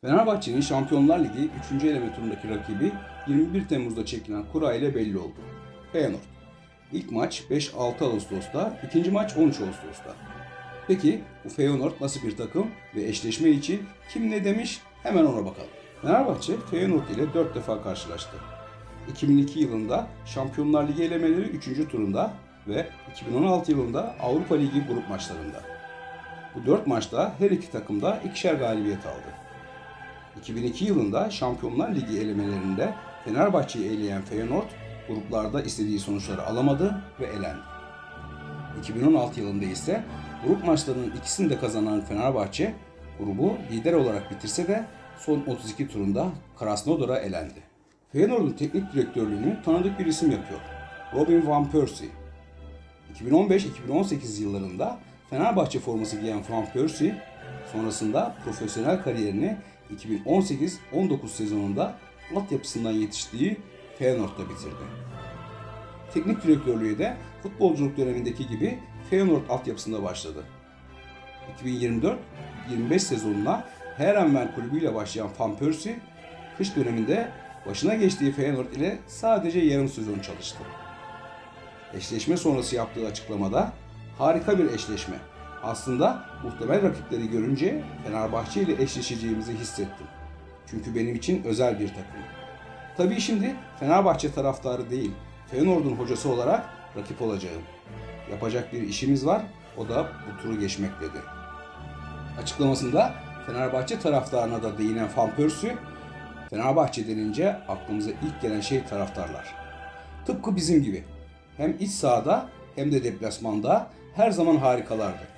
Fenerbahçe'nin Şampiyonlar Ligi 3. eleme turundaki rakibi 21 Temmuz'da çekilen kura ile belli oldu. Feyenoord. İlk maç 5-6 Ağustos'ta, ikinci maç 13 Ağustos'ta. Peki bu Feyenoord nasıl bir takım ve eşleşme için kim ne demiş? Hemen ona bakalım. Fenerbahçe Feyenoord ile 4 defa karşılaştı. 2002 yılında Şampiyonlar Ligi elemeleri 3. turunda ve 2016 yılında Avrupa Ligi grup maçlarında. Bu 4 maçta her iki takım da ikişer galibiyet aldı. 2002 yılında Şampiyonlar Ligi elemelerinde Fenerbahçe'yi eleyen Feyenoord gruplarda istediği sonuçları alamadı ve elendi. 2016 yılında ise grup maçlarının ikisini de kazanan Fenerbahçe grubu lider olarak bitirse de son 32 turunda Krasnodar'a elendi. Feyenoord'un teknik direktörlüğünü tanıdık bir isim yapıyor. Robin van Persie. 2015-2018 yıllarında Fenerbahçe forması giyen Van Persie sonrasında profesyonel kariyerini 2018-19 sezonunda altyapısından yetiştiği Feyenoord'da bitirdi. Teknik direktörlüğü de futbolculuk dönemindeki gibi Feyenoord altyapısında başladı. 2024-25 sezonuna Heerenveen kulübüyle başlayan Van Persie, kış döneminde başına geçtiği Feyenoord ile sadece yarım sezon çalıştı. Eşleşme sonrası yaptığı açıklamada harika bir eşleşme. Aslında muhtemel rakipleri görünce Fenerbahçe ile eşleşeceğimizi hissettim. Çünkü benim için özel bir takım. Tabii şimdi Fenerbahçe taraftarı değil, Feyenoord'un hocası olarak rakip olacağım. Yapacak bir işimiz var, o da bu turu geçmek dedi. Açıklamasında Fenerbahçe taraftarına da değinen Van Persie, Fenerbahçe denince aklımıza ilk gelen şey taraftarlar. Tıpkı bizim gibi. Hem iç sahada hem de deplasmanda her zaman harikalardı.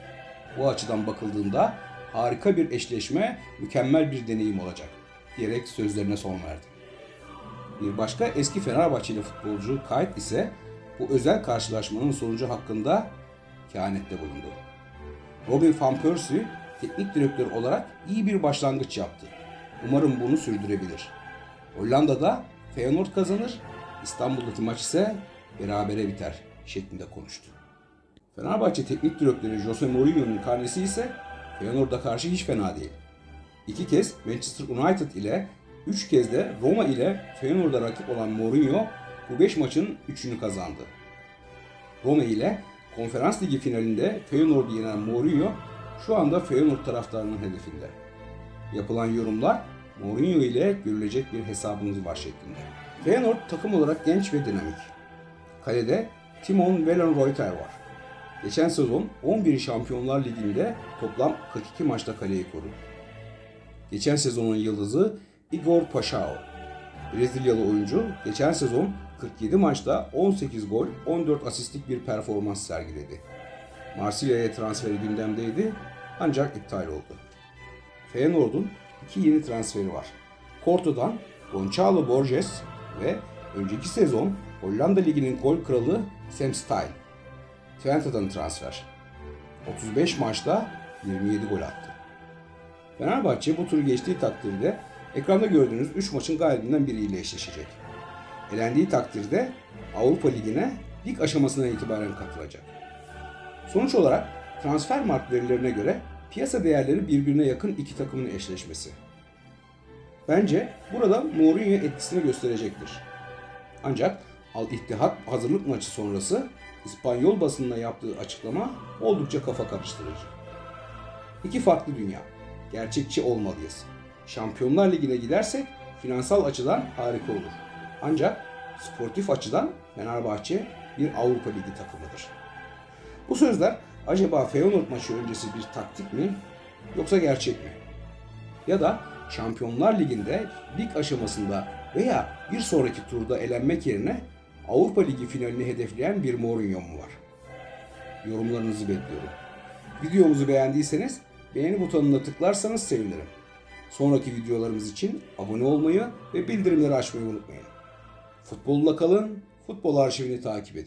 Bu açıdan bakıldığında harika bir eşleşme, mükemmel bir deneyim olacak diyerek sözlerine son verdi. Bir başka eski Fenerbahçeli futbolcu Kayt ise bu özel karşılaşmanın sonucu hakkında kehanette bulundu. Robin van Persie teknik direktör olarak iyi bir başlangıç yaptı. Umarım bunu sürdürebilir. Hollanda'da Feyenoord kazanır, İstanbul'daki maç ise berabere biter şeklinde konuştu. Fenerbahçe teknik direktörü Jose Mourinho'nun karnesi ise Feyenoord'a karşı hiç fena değil. 2 kez Manchester United ile 3 kez de Roma ile Feyenoord'a rakip olan Mourinho bu 5 maçın 3'ünü kazandı. Roma ile Konferans Ligi finalinde Feyenoord'u yenen Mourinho şu anda Feyenoord taraftarının hedefinde. Yapılan yorumlar Mourinho ile görülecek bir hesabımız var şeklinde. Feyenoord takım olarak genç ve dinamik. Kalede Timon Wellenreuter var. Geçen sezon 11 Şampiyonlar Ligi'nde toplam 42 maçta kaleyi korudu. Geçen sezonun yıldızı Igor Paixão. Brezilyalı oyuncu geçen sezon 47 maçta 18 gol, 14 asistlik bir performans sergiledi. Marsilya'ya transferi gündemdeydi ancak iptal oldu. Feyenoord'un 2 yeni transferi var. Porto'dan Gonçalo Borges ve önceki sezon Hollanda Ligi'nin gol kralı Sam Stein. Twente'den transfer. 35 maçta 27 gol attı. Fenerbahçe bu turu geçtiği takdirde ekranda gördüğünüz 3 maçın galibinden biriyle eşleşecek. Elendiği takdirde Avrupa Ligi'ne lig aşamasından itibaren katılacak. Sonuç olarak transfer markt verilerine göre piyasa değerleri birbirine yakın iki takımın eşleşmesi. Bence burada Mourinho etkisini gösterecektir. Ancak Al Ittihad hazırlık maçı sonrası İspanyol basınına yaptığı açıklama oldukça kafa karıştırıcı. İki farklı dünya. Gerçekçi olmalıyız. Şampiyonlar Ligi'ne gidersek finansal açıdan harika olur. Ancak sportif açıdan Fenerbahçe bir Avrupa Ligi takımıdır. Bu sözler acaba Feyenoord maçı öncesi bir taktik mi yoksa gerçek mi? Ya da Şampiyonlar Ligi'nde lig aşamasında veya bir sonraki turda elenmek yerine Avrupa Ligi finalini hedefleyen bir Mourinho mu var? Yorumlarınızı bekliyorum. Videomuzu beğendiyseniz beğeni butonuna tıklarsanız sevinirim. Sonraki videolarımız için abone olmayı ve bildirimleri açmayı unutmayın. Futbolla kalın, futbol arşivini takip edin.